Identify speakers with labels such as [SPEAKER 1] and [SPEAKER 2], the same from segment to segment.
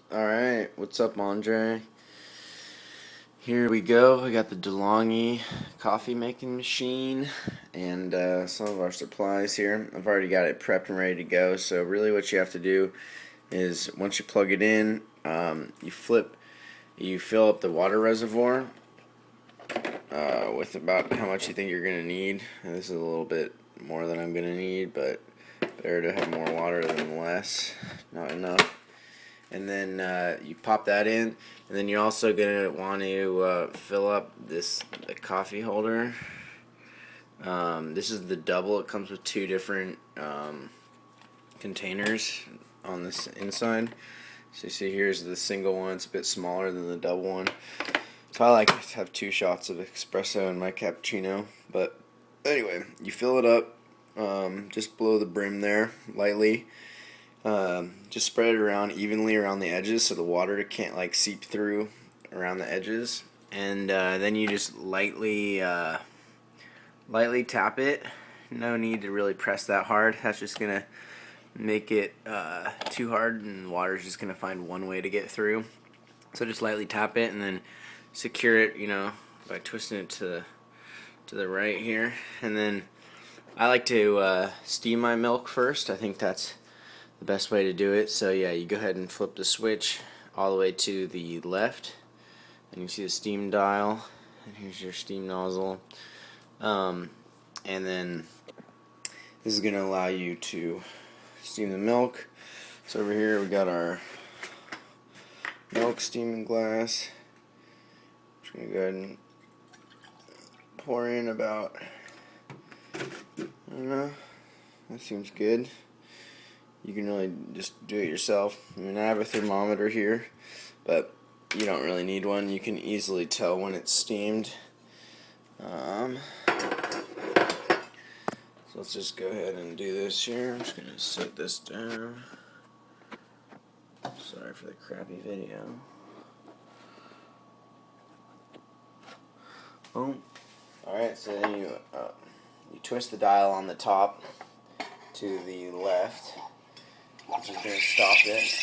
[SPEAKER 1] Alright, what's up, Andre? Here we go. We got the DeLonghi coffee making machine and some of our supplies here. I've already got it prepped and ready to go. So really what you have to do is once you plug it in, you fill up the water reservoir with about how much you think you're going to need. And this is a little bit more than I'm going to need, but better to have more water than less, not enough. And then you pop that in, and then you're also going to want to fill up the coffee holder. This is the double. It comes with two different containers on this inside. So you see here's the single one. It's a bit smaller than the double one. So I like to have 2 shots of espresso in my cappuccino. But anyway, you fill it up just below the brim there, lightly. Just spread it around evenly around the edges so the water can't like seep through around the edges, and then you just lightly tap it. No need to really press that hard. That's just gonna make it too hard, and water's just gonna find one way to get through. So just lightly tap it and then secure it, by twisting it to the right here. And then I like to steam my milk first. I think that's the best way to do it. So yeah, you go ahead and flip the switch all the way to the left, and you see the steam dial, and here's your steam nozzle. And then this is going to allow you to steam the milk. So over here we got our milk steaming glass. Just going to go ahead and pour in about, I don't know, that seems good. You can really just do it yourself. I mean, I have a thermometer here, but you don't really need one. You can easily tell when it's steamed. So let's just go ahead and do this here. I'm just going to set this down. Sorry for the crappy video. Boom. Alright, so then you twist the dial on the top to the left, which is going to stop it.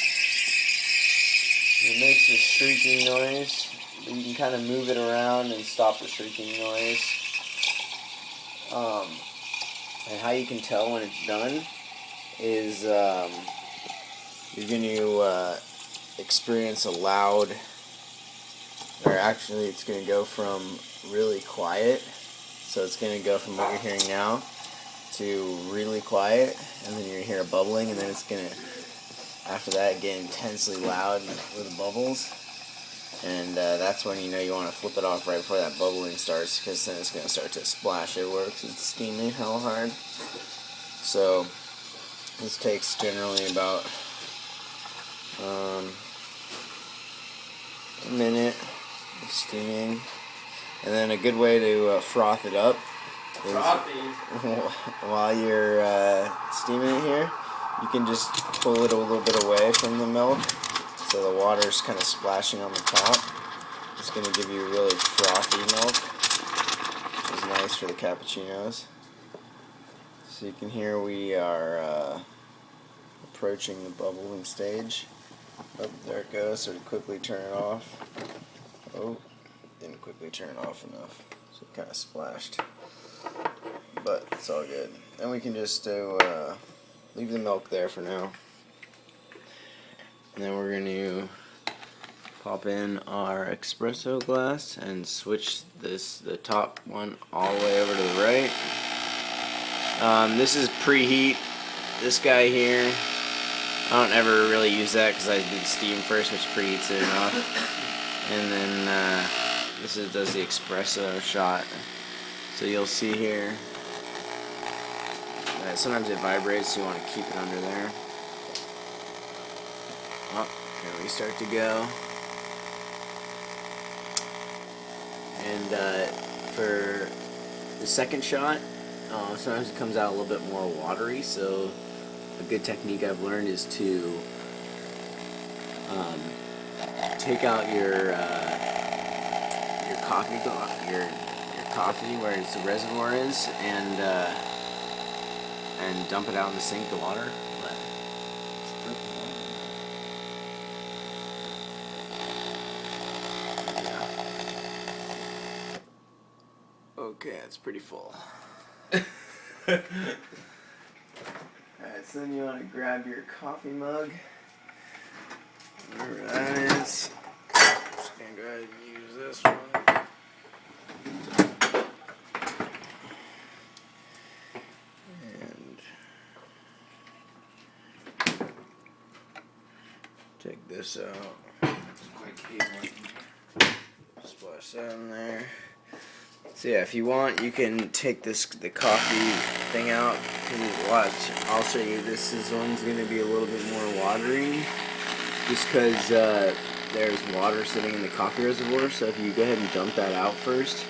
[SPEAKER 1] It makes a shrieking noise, but you can kind of move it around and stop the shrieking noise. And how you can tell when it's done is you're going to experience a loud, or actually it's going to go from really quiet, so it's going to go from what you're hearing now to really quiet, and then you're going to hear a bubbling, and then it's going to, after that, get intensely loud with bubbles. And that's when you want to flip it off right before that bubbling starts, because then it's going to start to splash everywhere because it's steaming hell hard. So this takes generally about a minute of steaming. And then a good way to froth it up is while you're steaming it here, you can just pull it a little bit away from the milk, so the water's kind of splashing on the top. It's going to give you really frothy milk, which is nice for the cappuccinos. So you can hear we are approaching the bubbling stage. Oh, there it goes, so quickly turn it off. Oh, didn't quickly turn it off enough, so it kind of splashed. But it's all good. And we can just leave the milk there for now. And then we're going to pop in our espresso glass and switch the top one all the way over to the right. This is preheat. This guy here, I don't ever really use that because I do the steam first, which preheats it enough. And then this does the espresso shot. So you'll see here that sometimes it vibrates, so you want to keep it under there. Oh, here we start to go. And for the second shot, sometimes it comes out a little bit more watery, so a good technique I've learned is to take out your coffee where the reservoir is, and dump it out in the sink, the water. Okay, it's pretty full. Alright, so then you want to grab your coffee mug, whatever that is. Just gonna go ahead and use this one. And take this out. Splash that in there. So yeah, if you want, you can take the coffee thing out. Watch, I'll show you. This one's going to be a little bit more watery, just because there's water sitting in the coffee reservoir. So if you go ahead and dump that out first,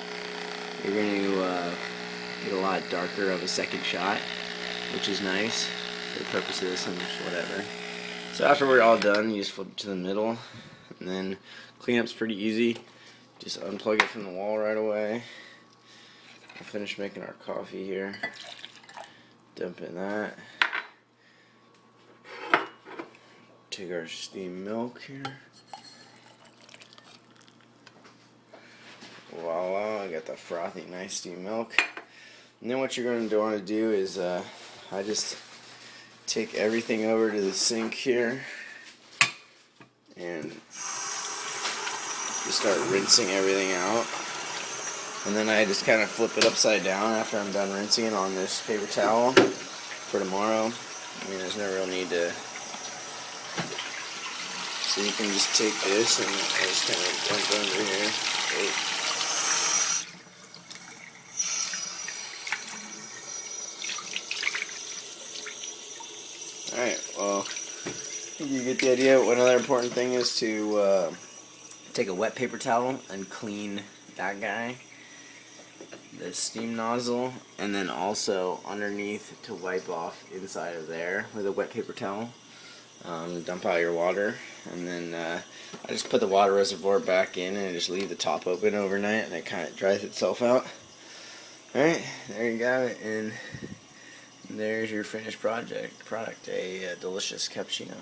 [SPEAKER 1] you're going to get a lot darker of a second shot, which is nice for the purpose of this and whatever. So after we're all done, you just flip it to the middle, and then cleanup's pretty easy. Just unplug it from the wall right away. We'll finish making our coffee here. Dump in that. Take our steamed milk here. Voila, I got the frothy, nice steamed milk. And then what you're going to want to do is, I just take everything over to the sink here and just start rinsing everything out. And then I just kind of flip it upside down after I'm done rinsing it on this paper towel for tomorrow. I mean, there's no real need to. So you can just take this and I just kind of dump it under here. Alright, well, I think you get the idea. One other important thing is to take a wet paper towel and clean that guy, the steam nozzle, and then also underneath to wipe off inside of there with a wet paper towel. Dump out your water, and then I just put the water reservoir back in and just leave the top open overnight, and it kind of dries itself out. Alright, there you got it, and there's your finished product, a delicious cappuccino.